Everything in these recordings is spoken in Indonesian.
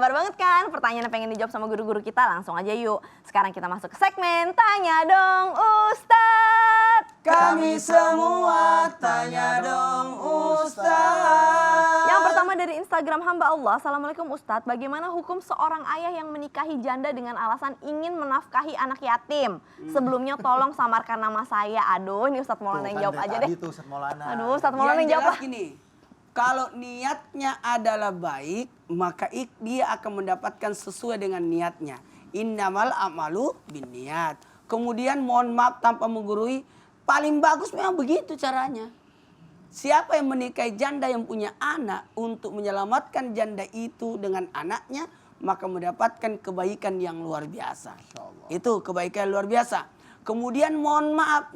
Sabar banget kan? Pertanyaan yang pengen dijawab sama guru-guru kita, langsung aja yuk. Sekarang kita masuk ke segmen Tanya Dong Ustadz. Kami semua tanya dong Ustadz. Yang pertama dari Instagram hamba Allah. Assalamualaikum Ustadz, bagaimana hukum seorang ayah yang menikahi janda dengan alasan ingin menafkahi anak yatim? Sebelumnya tolong samarkan nama saya. Aduh, ini Ustadz Maulana yang jawab aja deh. Itu Ustadz Maulana. Aduh, Ustadz Maulana yang jawab. Gini, kalau niatnya adalah baik, maka dia akan mendapatkan sesuai dengan niatnya. Innamal amalu binniat. Kemudian mohon maaf tanpa menggurui, paling bagus memang begitu caranya. Siapa yang menikahi janda yang punya anak untuk menyelamatkan janda itu dengan anaknya, maka mendapatkan kebaikan yang luar biasa. Itu kebaikan yang luar biasa. Kemudian mohon maaf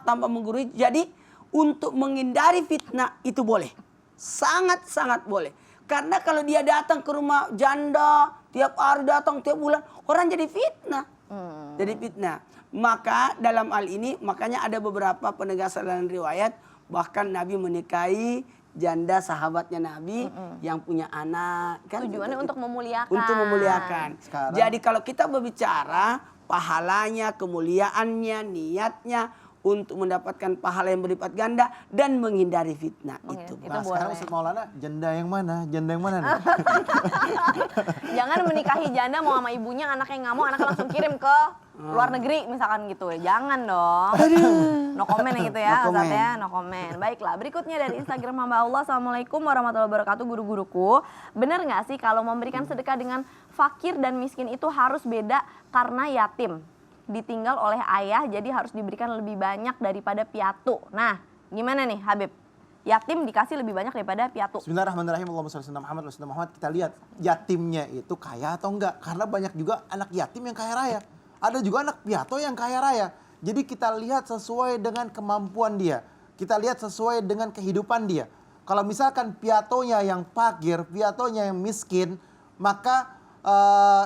tanpa menggurui. Jadi untuk menghindari fitnah itu boleh. Sangat-sangat boleh. Karena kalau dia datang ke rumah janda, tiap hari datang, tiap bulan, orang jadi fitnah. Jadi fitnah. Maka dalam hal ini, makanya ada beberapa penegasan dalam riwayat, bahkan Nabi menikahi janda sahabatnya Nabi yang punya anak. Kan? Tujuannya untuk memuliakan. Untuk memuliakan. Sekarang, jadi kalau kita berbicara pahalanya, kemuliaannya, niatnya untuk mendapatkan pahala yang berlipat ganda dan menghindari fitnah itu. Itu nah, boleh. sekarang Ustadz Maulana, janda yang mana? Janda yang mana nih? Jangan menikahi janda mau sama ibunya, anaknya nggak mau, anaknya langsung kirim ke luar negeri misalkan gitu. Jangan dong. No comment ya gitu ya, No comment. Ustadz ya, no comment. Baiklah, berikutnya dari Instagram hamba Allah. Assalamualaikum warahmatullahi wabarakatuh guru-guruku. Benar nggak sih kalau memberikan sedekah dengan fakir dan miskin itu harus beda karena yatim ditinggal oleh ayah, jadi harus diberikan lebih banyak daripada piatu. Nah, gimana nih Habib? Yatim dikasih lebih banyak daripada piatu. Bismillahirrahmanirrahim. Allahumma shalli ala Muhammad wa sallam Muhammad. Kita lihat yatimnya itu kaya atau enggak? Karena banyak juga anak yatim yang kaya raya. Ada juga anak piatu yang kaya raya. Jadi kita lihat sesuai dengan kemampuan dia. Kita lihat sesuai dengan kehidupan dia. Kalau misalkan piatonya yang fakir, piatonya yang miskin, maka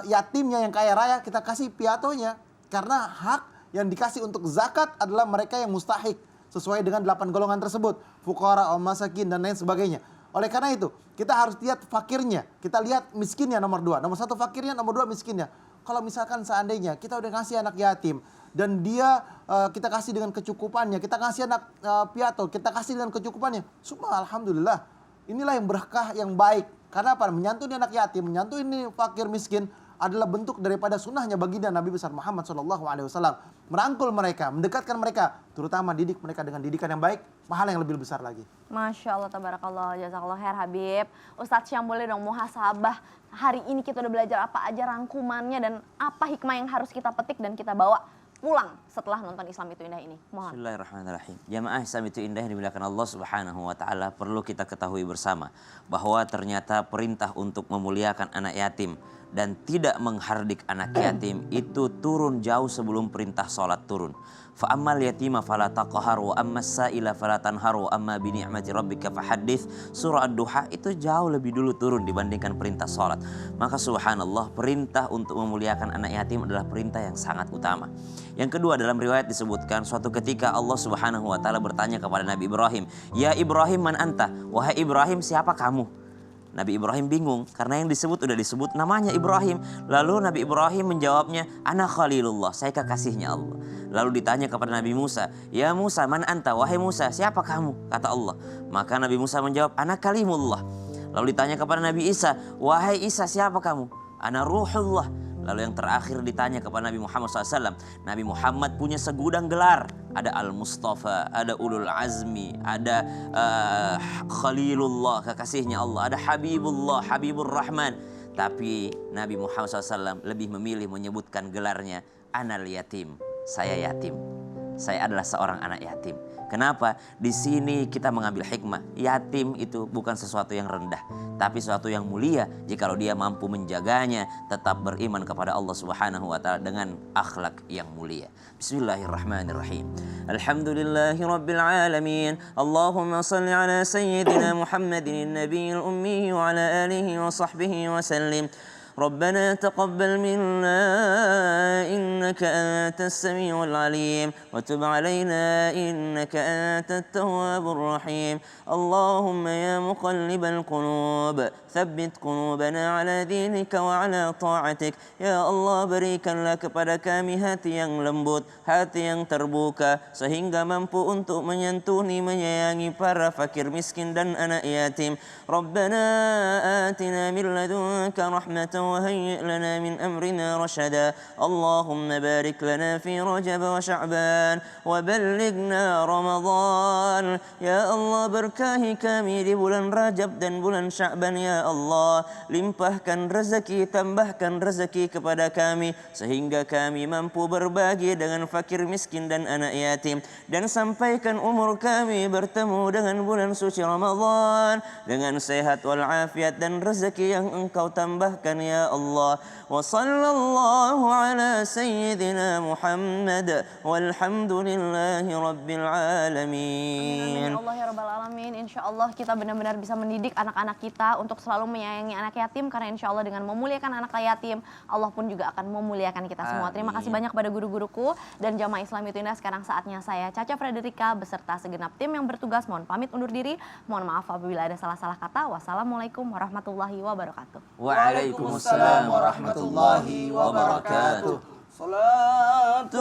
yatimnya yang kaya raya kita kasih piatonya. Karena hak yang dikasih untuk zakat adalah mereka yang mustahik sesuai dengan 8 golongan tersebut, fuqara, masakin dan lain sebagainya. Oleh karena itu, kita harus lihat fakirnya, kita lihat miskinnya nomor 2. Nomor 1 fakirnya, nomor 2 miskinnya. Kalau misalkan seandainya kita udah ngasih anak yatim dan dia kita kasih dengan kecukupannya, kita kasih anak piatu, kita kasih dengan kecukupannya, alhamdulillah. Inilah yang berkah yang baik. Karena apa? Menyantuni anak yatim, menyantuni fakir miskin adalah bentuk daripada sunnahnya baginda Nabi besar Muhammad SAW. Merangkul mereka, mendekatkan mereka, terutama didik mereka dengan didikan yang baik, pahala yang lebih besar lagi. Masya Allah, tabarakallah, jazakallah khair Habib. Ustadz Syam boleh dong muhasabah. Hari ini kita udah belajar apa aja rangkumannya dan apa hikmah yang harus kita petik dan kita bawa pulang setelah nonton Islam Itu Indah ini. Mohon. Bismillahirrahmanirrahim. Jamaah Islam Itu Indah yang dimuliakan Allah Subhanahu wa taala, perlu kita ketahui bersama bahwa ternyata perintah untuk memuliakan anak yatim dan tidak menghardik anak yatim itu turun jauh sebelum perintah sholat turun. Fa ammal yatima fala taqhar wa ammas sa'ila fala tanhar wa amma bi ni'mati rabbika fahaddits. Surah Ad-Duha itu jauh lebih dulu turun dibandingkan perintah sholat. Maka subhanallah, perintah untuk memuliakan anak yatim adalah perintah yang sangat utama. Yang kedua, dalam riwayat disebutkan suatu ketika Allah Subhanahu wa taala bertanya kepada Nabi Ibrahim, "Ya Ibrahim, man anta?" Wahai Ibrahim, siapa kamu? Nabi Ibrahim bingung karena yang disebut udah disebut namanya Ibrahim. Lalu Nabi Ibrahim menjawabnya, "Ana Khalilullah, saya kekasihnya Allah." Lalu ditanya kepada Nabi Musa, "Ya Musa, man anta?" Wahai Musa, siapa kamu? Kata Allah. Maka Nabi Musa menjawab, "Ana Kalimullah." Lalu ditanya kepada Nabi Isa, "Wahai Isa, siapa kamu?" "Ana Ruhullah." Lalu yang terakhir ditanya kepada Nabi Muhammad SAW. Nabi Muhammad punya segudang gelar. Ada Al-Mustafa, ada Ulul Azmi, ada Khalilullah, kekasihnya Allah. Ada Habibullah, Habibur Rahman. Tapi Nabi Muhammad SAW lebih memilih menyebutkan gelarnya Anal Yatim. Saya yatim. Saya adalah seorang anak yatim. Kenapa? Di sini kita mengambil hikmah. Yatim itu bukan sesuatu yang rendah, tapi sesuatu yang mulia jikalau dia mampu menjaganya, tetap beriman kepada Allah Subhanahu wa taala dengan akhlak yang mulia. Bismillahirrahmanirrahim. Alhamdulillahirabbil alamin. Allahumma shalli ala sayyidina Muhammadin nabiyil ummi wa ala alihi wa sahbihi wa sallim. ربنا تقبل منا إنك أنت السميع العليم وتب علينا إنك أنت التواب الرحيم اللهم يا مقلب القلوب ثبت قلوبنا على دينك وعلى طاعتك ya Allah berikanlah kepada kami hati yang lembut hati yang terbuka sehingga mampu untuk menyantuni menyayangi para fakir miskin dan anak yatim Rabbana atina min ladunka rahmatan wa hayyi' lana min amrina rashada Allahumma barik lana fi Rajab wa Sya'ban wa ballighna Ramadan ya Allah berkahi kami di bulan Rajab dan bulan Sya'ban ya Allah limpahkan rezeki tambahkan rezeki kepada kami sehingga kami mampu berbagi dengan fakir miskin dan anak yatim dan sampaikan umur kami bertemu dengan bulan suci Ramadan dengan sehat walafiat dan rezeki yang Engkau tambahkan ya Allah wa sallallahu ala sayyidina Muhammad walhamdulillahi rabbil alamin Amin Allah ya rabbal alamin. Insyaallah kita benar-benar bisa mendidik anak-anak kita untuk selalu menyayangi anak yatim karena insyaallah dengan memuliakan anak yatim Allah pun juga akan memuliakan kita semua. Terima kasih banyak pada guru-guruku dan jamaah Islam itu indah. Sekarang saatnya saya Caca Frederika beserta segenap tim yang bertugas mohon pamit undur diri. Mohon maaf apabila ada salah-salah kata. Wassalamualaikum warahmatullahi wabarakatuh. Waalaikumsalam warahmatullahi wabarakatuh. Salatullah